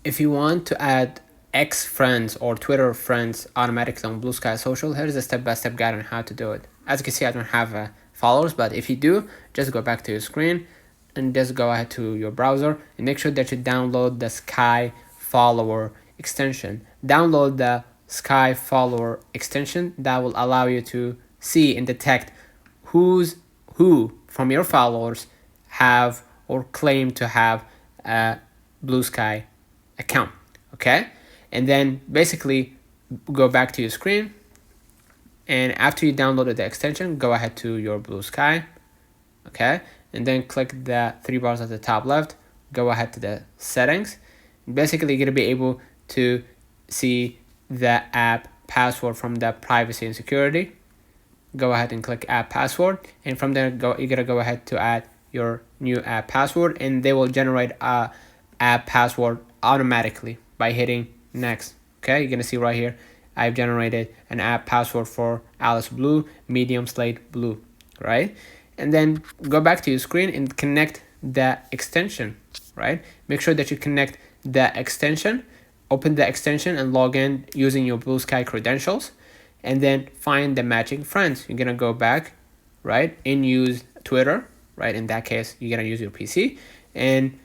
if you want to add X friends or Twitter friends automatically on BlueSky Social, here's a step-by-step guide on how to do it. As you can see, I don't have followers, but if you do, just go back to your screen and just go ahead to your browser and make sure that you download the Sky follower extension. Download the Sky follower extension. That will allow you to see and detect who from your followers have or claim to have a BlueSky account. Okay, and then basically go back to your screen, and after you downloaded the extension, go ahead to your BlueSky. Okay, and then click the three bars at the top left, go ahead to the settings. Basically, you're gonna be able to see the app password from the privacy and security. Go ahead and click app password, and from there you're gonna go ahead to add your new app password, and they will generate a app password automatically by hitting next. Okay, you're gonna see right here I've generated an app password for Alice Blue, medium slate blue, right? And then go back to your screen and connect the extension, right? Make sure that you connect the extension, open the extension and log in using your BlueSky credentials, and then find the matching friends. You're gonna go back, right, and use Twitter, right? In that case, you're gonna use your PC and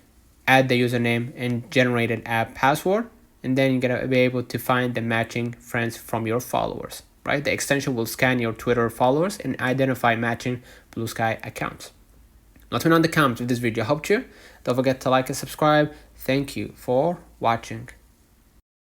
add the username and generate an app password, and then you're gonna be able to find the matching friends from your followers, right? The extension will scan your Twitter followers and identify matching BlueSky accounts. Let me know in the comments if this video helped you. Don't forget to like and subscribe. Thank you for watching.